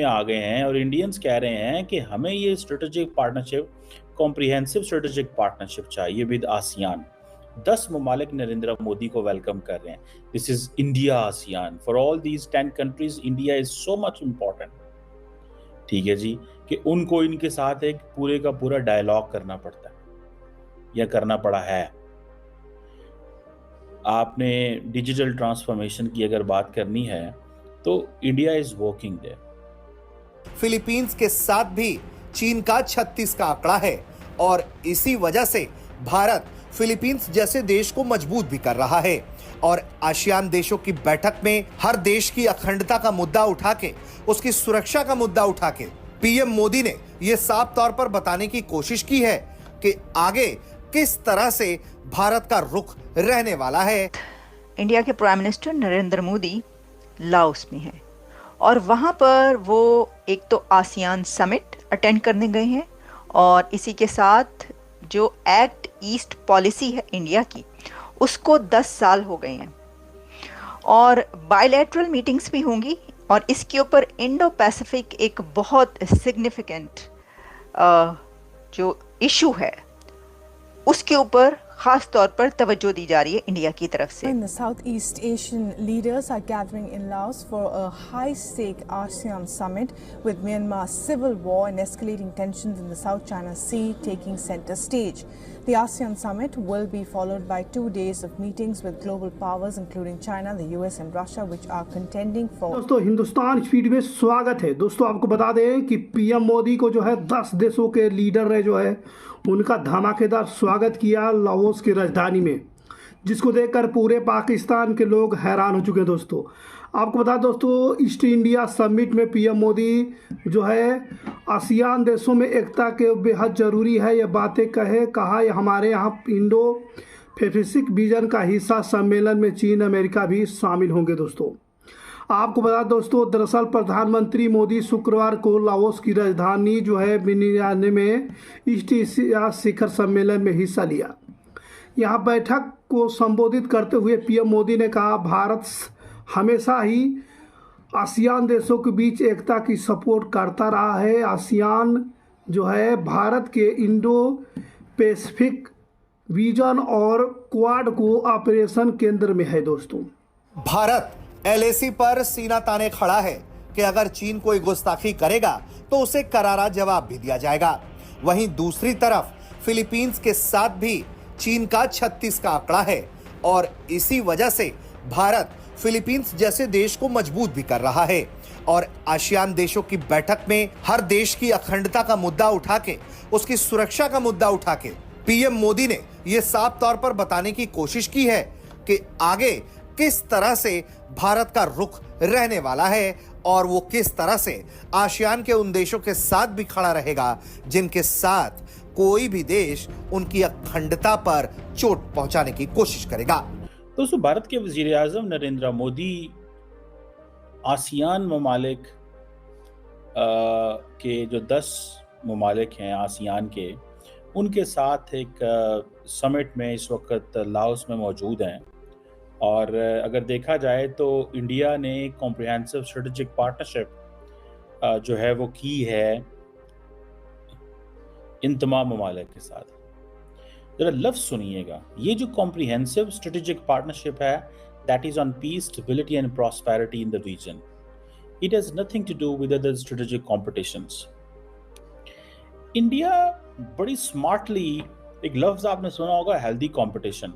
में आ गए हैं और इंडियंस कह रहे हैं कि हमें ये strategic partnership, comprehensive strategic partnership चाहिए विद आसियान। 10 ममालिक नरेंद्र मोदी को वेलकम कर रहे हैं। This is India ASEAN. For all these 10 countries India is so much important, ठीक है जी, कि उनको इनके साथ एक पूरे का पूरा डायलॉग करना पड़ता है या करना पड़ा है। आपने डिजिटल ट्रांसफॉर्मेशन की अगर बात करनी है तो India is working there. Philippines के साथ भी चीन का 36 का आंकड़ा है और इसी वजह से भारत फिलीपींस जैसे देश को मजबूत भी कर रहा है और आसियान देशों की बैठक में हर देश की अखंडता का मुद्दा उठा के, उसकी सुरक्षा का मुद्दा उठा के पीएम मोदी ने यह साफ तौर पर बताने की कोशिश की है कि आगे किस तरह से भारत का रुख रहने वाला है। इंडिया के prime minister Narendra Modi Laos में हैं और वहाँ पर वो एक तो आसियान समिट अटेंड करने गए हैं और इसी के साथ जो एक्ट ईस्ट पॉलिसी है इंडिया की, उसको 10 साल हो गए हैं और बायलैटरल मीटिंग्स भी होंगी और इसके ऊपर इंडो पैसिफिक एक बहुत सिग्निफिकेंट जो इशू है उसके ऊपर खास तौर पर तवज्जो दी जा रही है इंडिया की तरफ से। The Southeast Asian leaders are gathering in Laos for a high-stake ASEAN summit with Myanmar's civil war and escalating tensions in the South China Sea taking center stage. The ASEAN summit will be followed by 2 days of meetings with global powers including China, the US and Russia which are contending for। दोस्तों Hindustan speed में स्वागत है। दोस्तों आपको बता दें कि PM Modi को जो है 10 देशों के लीडर ने जो है उनका धमाकेदार स्वागत किया लाओस की राजधानी में, जिसको देखकर पूरे पाकिस्तान के लोग हैरान हो चुके हैं। दोस्तों आपको बता दोस्तों ईस्ट इंडिया समिट में पीएम मोदी जो है आसियान देशों में एकता के बेहद ज़रूरी है ये बातें कहा ये हमारे यहाँ इंडो पैसिफिक विजन का हिस्सा सम्मेलन में चीन अमेरिका भी शामिल होंगे। दोस्तों आपको बता दोस्तों दरअसल प्रधानमंत्री मोदी शुक्रवार को लाओस की राजधानी जो है वियना में ईस्ट एशिया शिखर सम्मेलन में हिस्सा लिया। यहाँ बैठक को संबोधित करते हुए पीएम मोदी ने कहा भारत हमेशा ही आसियान देशों के बीच एकता की सपोर्ट करता रहा है। आसियान जो है भारत के इंडो पैसिफिक विजन और क्वाड को ऑपरेशन केंद्र में है। दोस्तों भारत एलएसी पर सीना ताने खड़ा है कि अगर चीन कोई गुस्ताखी करेगा तो उसे करारा जवाब भी दिया जाएगा। वहीं दूसरी तरफ फिलीपींस के साथ भी चीन का 36 का आंकड़ा है और इसी वजह से भारत फिलीपींस जैसे देश को मजबूत भी कर रहा है और आसियान देशों की बैठक में हर देश की अखंडता का मुद्दा उठा के, उसकी सुरक्षा का मुद्दा उठा के पीएम मोदी ने यह साफ तौर पर बताने की कोशिश की है कि आगे किस तरह से भारत का रुख रहने वाला है और वो किस तरह से आसियान के उन देशों के साथ भी खड़ा रहेगा जिनके साथ कोई भी देश उनकी अखंडता पर चोट पहुंचाने की कोशिश करेगा। दोस्तों भारत के वजीर आजम नरेंद्र मोदी आसियान ममालिक के जो 10 ममालिक हैं आसियान के, उनके साथ एक समिट में इस वक्त लाओस में मौजूद हैं और अगर देखा जाए तो इंडिया ने कॉम्प्रिहेंसिव स्ट्रेटेजिक पार्टनरशिप जो है वो की है इन तमाम ममालिक के साथ। जरा लफ्ज़ सुनिएगा, ये जो कॉम्प्रिहेंसिव स्ट्रेटेजिक पार्टनरशिप है that is on peace, stability and prosperity in the region. It has nothing to do with other strategic competitions. India बड़ी स्मार्टली, एक लफ्ज़ आपने सुना होगा हेल्दी कंपटीशन,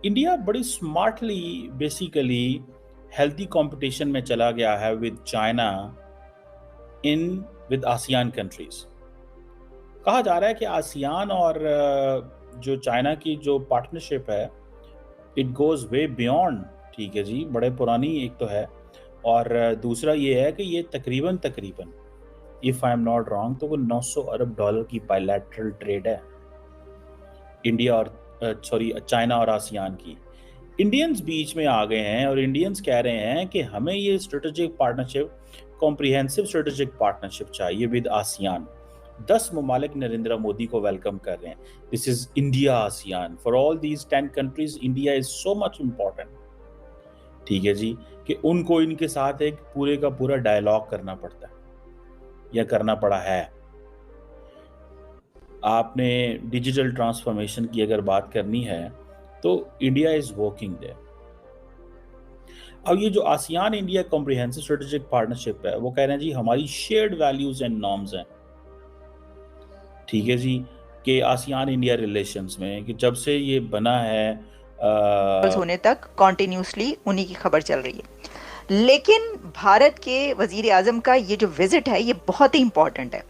इंडिया बड़ी स्मार्टली बेसिकली हेल्दी कंपटीशन में चला गया है with China with ASEAN countries. कहा जा रहा है कि आसियान और जो चाइना की जो पार्टनरशिप है इट गोज़ वे बियॉन्ड, ठीक है जी, बड़े पुरानी एक तो है और दूसरा ये है कि ये तकरीबन if I am not wrong तो वो 900 अरब डॉलर की बायलैटरल ट्रेड है इंडिया और चाइना और आसियान की। इंडियंस बीच में आ गए हैं और इंडियंस कह रहे हैं कि हमें ये strategic partnership, comprehensive strategic partnership चाहिए विद आसियान। 10 ममालिक नरेंद्र मोदी को वेलकम कर रहे हैं। This is India ASEAN. For all these 10 countries India is so much important, ठीक है जी, कि उनको इनके साथ एक पूरे का पूरा डायलॉग करना पड़ता है या करना पड़ा है। आपने डिजिटल ट्रांसफॉर्मेशन की अगर बात करनी है तो इंडिया इज वर्किंग देयर। अब ये जो ASEAN India comprehensive strategic partnership है, वो कह रहे हैं जी हमारी शेयर्ड वैल्यूज एंड नॉर्म्स हैं, ठीक है जी, कि आसियान इंडिया रिलेशंस में कि जब से ये बना है होने तक कॉन्टिन्यूसली उन्हीं की खबर चल रही है। लेकिन भारत के वजीर आजम का ये जो विजिट है ये बहुत ही इम्पोर्टेंट है।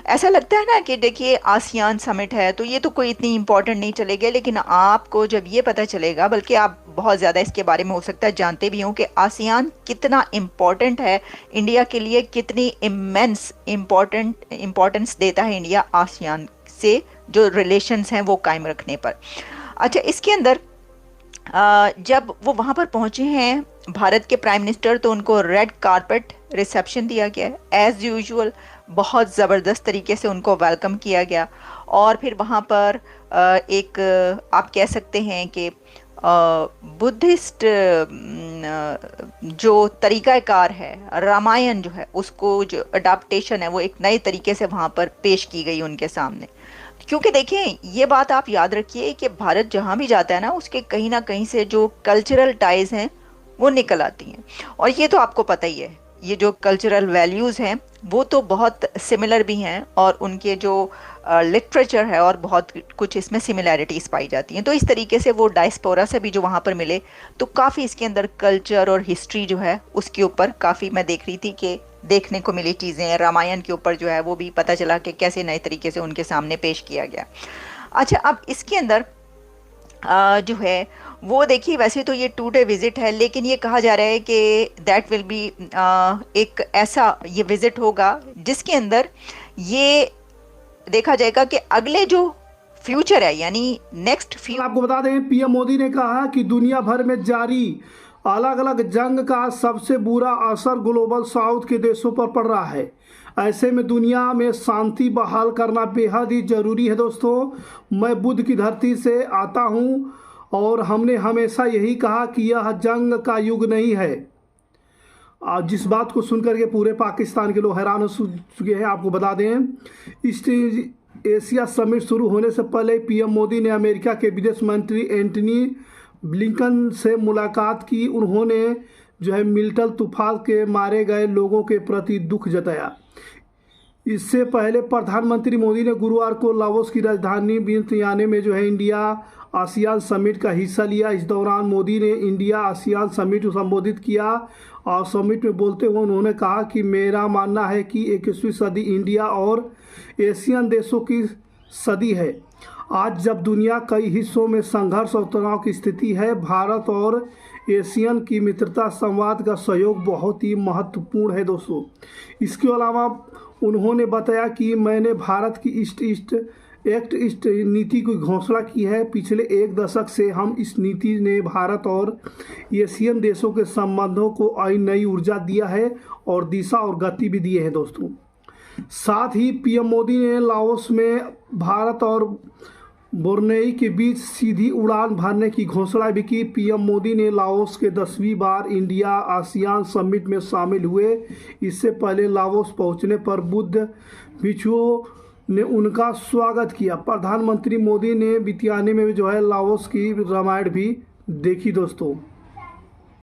ऐसा लगता है ना कि देखिए आसियान समिट है तो ये तो कोई इतनी इम्पोर्टेंट नहीं चलेगा, लेकिन आपको जब ये पता चलेगा, बल्कि आप बहुत ज़्यादा इसके बारे में हो सकता है जानते भी हों कि आसियान कितना इम्पोर्टेंट है इंडिया के लिए, कितनी इमेंस इम्पोर्टेंस देता है इंडिया आसियान से जो रिलेशंस हैं वो कायम रखने पर। अच्छा, इसके अंदर जब वो वहाँ पर पहुँचे हैं भारत के प्राइम मिनिस्टर, तो उनको रेड कारपेट रिसेप्शन दिया गया है एज़ यूजुअल, बहुत ज़बरदस्त तरीके से उनको वेलकम किया गया। और फिर वहाँ पर एक आप कह सकते हैं कि बुद्धिस्ट जो तरीक़ाकार है, रामायण जो है उसको जो अडाप्टेशन है वो एक नए तरीके से वहाँ पर पेश की गई उनके सामने। क्योंकि देखें ये बात आप याद रखिए कि भारत जहाँ भी जाता है ना उसके कहीं ना कहीं से जो कल्चरल टाइज हैं वो निकल आती हैं, और ये तो आपको पता ही है, ये जो कल्चरल वैल्यूज़ हैं वो तो बहुत सिमिलर भी हैं और उनके जो लिटरेचर है और बहुत कुछ इसमें सिमिलैरिटीज़ पाई जाती हैं। तो इस तरीके से वो डायस्पोरा से भी जो वहाँ पर मिले तो काफ़ी इसके अंदर कल्चर और हिस्ट्री जो है उसके ऊपर काफ़ी मैं देख रही थी कि देखने को मिली चीज़ें। रामायण के ऊपर जो है वो भी पता चला कि कैसे नए तरीके से उनके सामने पेश किया गया। अच्छा, अब इसके अंदर जो है वो देखिए, वैसे तो ये 2 डे विज़िट है, लेकिन ये कहा जा रहा है कि दैट विल बी एक ऐसा ये विज़िट होगा जिसके अंदर ये देखा जाएगा कि अगले जो फ्यूचर है यानी नेक्स्ट आपको बता दें, पीएम मोदी ने कहा कि दुनिया भर में जारी अलग अलग जंग का सबसे बुरा असर ग्लोबल साउथ के देशों पर पड़ रहा है। ऐसे में दुनिया में शांति बहाल करना बेहद ही ज़रूरी है। दोस्तों, मैं बुद्ध की धरती से आता हूं और हमने हमेशा यही कहा कि यह जंग का युग नहीं है। जिस बात को सुनकर के पूरे पाकिस्तान के लोग हैरान हो चुके हैं। आपको बता दें, ईस्ट एशिया समिट शुरू होने से पहले पीएम मोदी ने अमेरिका के विदेश मंत्री एंटनी ब्लिंकन से मुलाकात की। उन्होंने जो है मिल्टन तूफान के मारे गए लोगों के प्रति दुख जताया। इससे पहले प्रधानमंत्री मोदी ने गुरुवार को लाओस की राजधानी वियतनाम में जो है इंडिया आसियान समिट का हिस्सा लिया। इस दौरान मोदी ने इंडिया आसियान समिट को संबोधित किया और समिट में बोलते हुए उन्होंने कहा कि मेरा मानना है कि 21वीं सदी इंडिया और एशियन देशों की सदी है। आज जब दुनिया कई हिस्सों में संघर्ष और तनाव की स्थिति है, भारत और एशियन की मित्रता संवाद का सहयोग बहुत ही महत्वपूर्ण है। दोस्तों, इसके अलावा उन्होंने बताया कि मैंने भारत की ईस्ट ईस्ट नीति की घोषणा की है। पिछले 1 दशक से हम इस नीति ने भारत और एशियन देशों के संबंधों को नई ऊर्जा दिया है और दिशा और गति भी दिए हैं। दोस्तों, साथ ही पीएम मोदी ने लाओस में भारत और ब्रुनेई के बीच सीधी उड़ान भरने की घोषणा भी की। पीएम मोदी ने लाओस के 10वीं बार इंडिया आसियान समिट में शामिल हुए। इससे पहले लाओस पहुंचने पर बुद्ध भिक्षुओं ने उनका स्वागत किया। प्रधानमंत्री मोदी ने वियतनाम में जो है लाओस की रामायण भी देखी। दोस्तों,